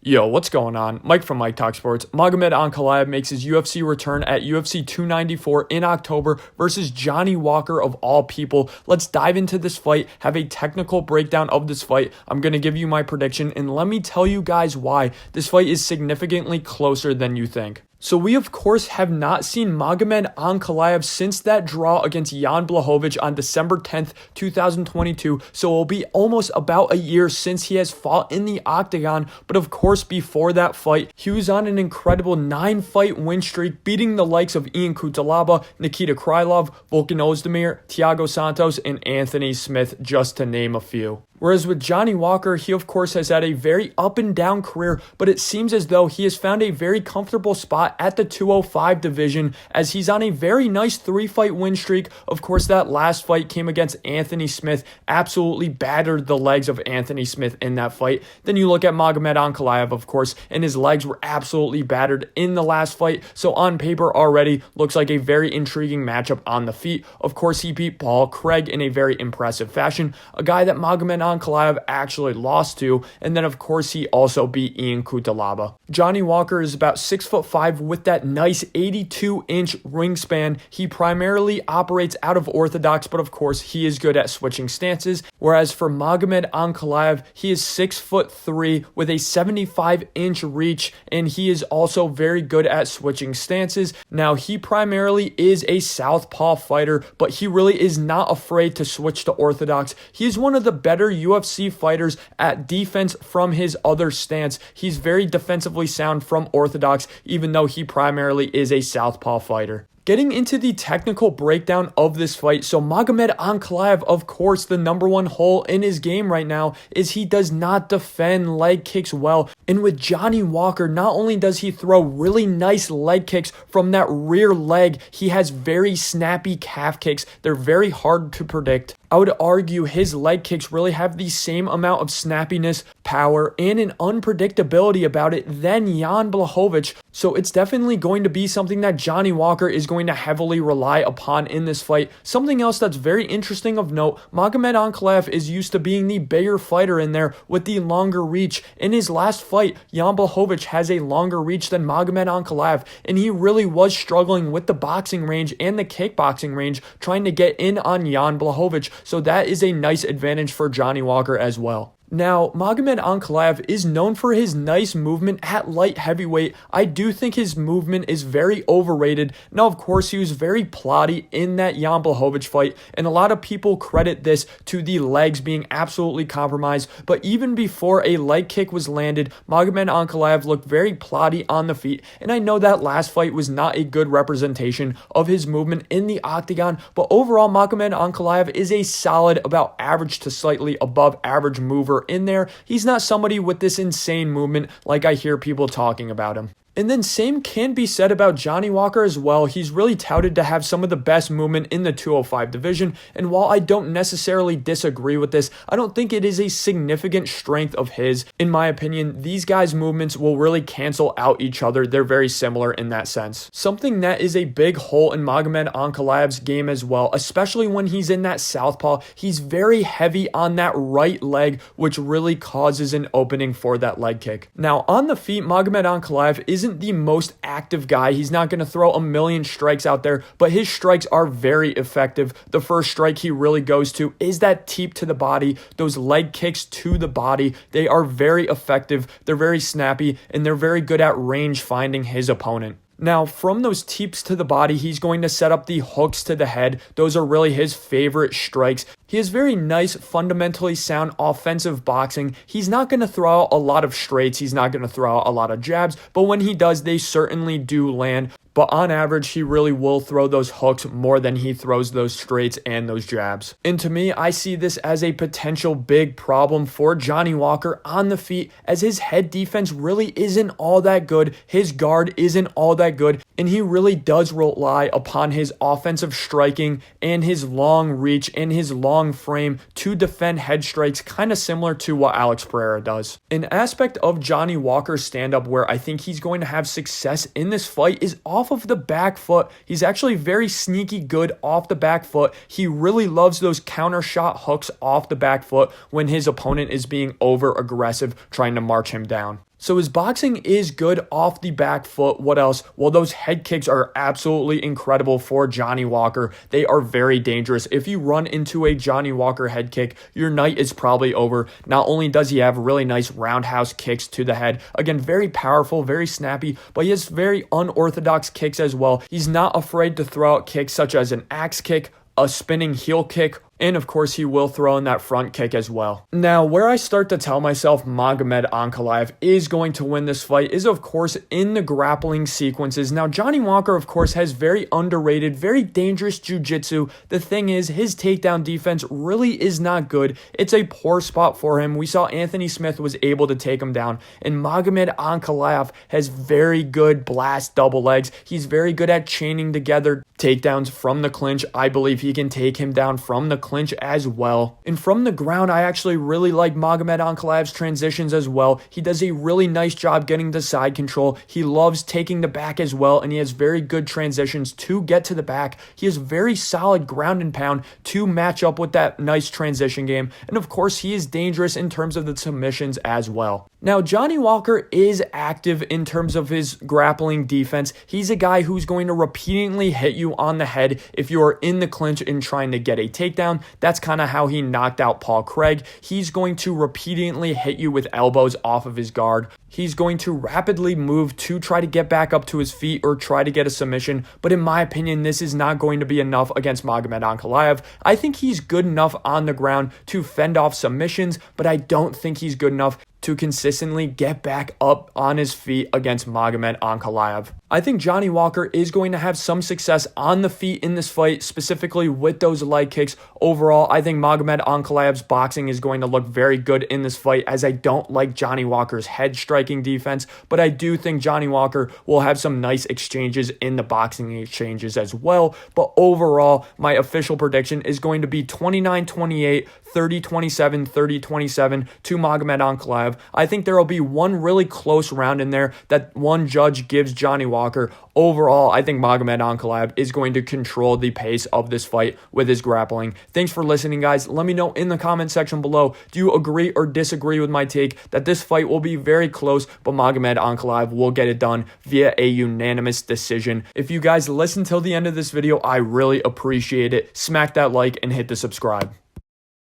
Yo, what's going on? Mike from Mike Talk Sports. Magomed Ankalaev makes his UFC return at UFC 294 in October versus Johnny Walker of all people. Let's dive into this fight, have a technical breakdown of this fight. I'm going to give you my prediction, and let me tell you guys why this fight is significantly closer than you think. So we, of course, have not seen Magomed Ankalaev since that draw against Jan Blachowicz on December 10th, 2022. So it'll be almost about a year since he has fought in the octagon. But of course, before that fight, he was on an incredible 9-fight win streak, beating the likes of Ian Cutelaba, Nikita Krylov, Volkan Ozdemir, Thiago Santos, and Anthony Smith, just to name a few. Whereas with Johnny Walker, he of course has had a very up and down career, but it seems as though he has found a very comfortable spot at the 205 division as he's on a very nice 3-fight win streak. Of course, that last fight came against Anthony Smith, absolutely battered the legs of Anthony Smith in that fight. Then you look at Magomed Ankalaev, of course, and his legs were absolutely battered in the last fight. So on paper already looks like a very intriguing matchup on the feet. Of course, he beat Paul Craig in a very impressive fashion, a guy that Magomed Ankalaev actually lost to, and then of course he also beat Ian Cutelaba. Johnny Walker is about 6'5" with that nice 82-inch wingspan. He primarily operates out of orthodox, but of course he is good at switching stances. Whereas for Magomed Ankalaev, he is 6'3" with a 75-inch reach, and he is also very good at switching stances. Now he primarily is a southpaw fighter, but he really is not afraid to switch to orthodox. He is one of the better UFC fighters at defense from his other stance. He's very defensively sound from orthodox, even though he primarily is a southpaw fighter. Getting into the technical breakdown of this fight, so Magomed Ankalaev, of course, the number one hole in his game right now is he does not defend leg kicks well. And with Johnny Walker, not only does he throw really nice leg kicks from that rear leg, he has very snappy calf kicks. They're very hard to predict. I would argue his leg kicks really have the same amount of snappiness, power, and an unpredictability about it than Jan Blachowicz. So it's definitely going to be something that Johnny Walker is going to heavily rely upon in this fight. Something else that's very interesting of note, Magomed Ankalaev is used to being the bigger fighter in there with the longer reach. In his last fight, Jan Blachowicz has a longer reach than Magomed Ankalaev, and he really was struggling with the boxing range and the kickboxing range trying to get in on Jan Blachowicz. So that is a nice advantage for Johnny Walker as well. Now, Magomed Ankalaev is known for his nice movement at light heavyweight. I do think his movement is very overrated. Now, of course, he was very plotty in that Jan Blachowicz fight, and a lot of people credit this to the legs being absolutely compromised. But even before a leg kick was landed, Magomed Ankalaev looked very plotty on the feet, and I know that last fight was not a good representation of his movement in the octagon, but overall, Magomed Ankalaev is a solid, about average to slightly above average mover in there. He's not somebody with this insane movement like I hear people talking about him. And then same can be said about Johnny Walker as well. He's really touted to have some of the best movement in the 205 division. And while I don't necessarily disagree with this, I don't think it is a significant strength of his. In my opinion, these guys' movements will really cancel out each other. They're very similar in that sense. Something that is a big hole in Magomed Ankalaev's game as well, especially when he's in that southpaw, he's very heavy on that right leg, which really causes an opening for that leg kick. Now, on the feet, Magomed Ankalaev isn't the most active guy. He's not going to throw a million strikes out there, but his strikes are very effective. The first strike he really goes to is that teep to the body, those leg kicks to the body. They are very effective, they're very snappy, and they're very good at range finding his opponent. Now, from those teeps to the body, he's going to set up the hooks to the head. Those are really his favorite strikes. He has very nice, fundamentally sound offensive boxing. He's not going to throw out a lot of straights. He's not going to throw out a lot of jabs, but when he does, they certainly do land. But on average, he really will throw those hooks more than he throws those straights and those jabs. And to me, I see this as a potential big problem for Johnny Walker on the feet, as his head defense really isn't all that good. His guard isn't all that good, and he really does rely upon his offensive striking and his long reach and his long frame to defend head strikes, kind of similar to what Alex Pereira does. An aspect of Johnny Walker's stand-up where I think he's going to have success in this fight is off of the back foot. He's actually very sneaky good off the back foot. He really loves those counter shot hooks off the back foot when his opponent is being over aggressive, trying to march him down. So his boxing is good off the back foot. What else? Well, those head kicks are absolutely incredible for Johnny Walker. They are very dangerous. If you run into a Johnny Walker head kick, your night is probably over. Not only does he have really nice roundhouse kicks to the head, again, very powerful, very snappy, but he has very unorthodox kicks as well. He's not afraid to throw out kicks such as an axe kick, a spinning heel kick, and of course, he will throw in that front kick as well. Now, where I start to tell myself Magomed Ankalaev is going to win this fight is, of course, in the grappling sequences. Now, Johnny Walker, of course, has very underrated, very dangerous jiu-jitsu. The thing is, his takedown defense really is not good. It's a poor spot for him. We saw Anthony Smith was able to take him down, and Magomed Ankalaev has very good blast double legs. He's very good at chaining together takedowns from the clinch. I believe he can take him down from the clinch as well. And from the ground, I actually really like Magomed Ankalaev's transitions as well. He does a really nice job getting the side control. He loves taking the back as well, and he has very good transitions to get to the back. He has very solid ground and pound to match up with that nice transition game. And of course, he is dangerous in terms of the submissions as well. Now, Johnny Walker is active in terms of his grappling defense. He's a guy who's going to repeatedly hit you on the head if you are in the clinch and trying to get a takedown. That's kind of how he knocked out Paul Craig. He's going to repeatedly hit you with elbows off of his guard. He's going to rapidly move to try to get back up to his feet or try to get a submission. But in my opinion, this is not going to be enough against Magomed Ankalaev. I think he's good enough on the ground to fend off submissions, but I don't think he's good enough to consistently get back up on his feet against Magomed Ankalaev. I think Johnny Walker is going to have some success on the feet in this fight, specifically with those leg kicks. Overall, I think Magomed Ankalaev's boxing is going to look very good in this fight, as I don't like Johnny Walker's head striking defense, but I do think Johnny Walker will have some nice exchanges in the boxing exchanges as well. But overall, my official prediction is going to be 29-28, 30-27, 30-27 to Magomed Ankalaev. I think there will be one really close round in there that one judge gives Johnny Walker. Overall, I think Magomed Ankalaev is going to control the pace of this fight with his grappling. Thanks for listening, guys. Let me know in the comment section below, do you agree or disagree with my take that this fight will be very close, but Magomed Ankalaev will get it done via a unanimous decision? If you guys listen till the end of this video, I really appreciate it. Smack that like and hit the subscribe.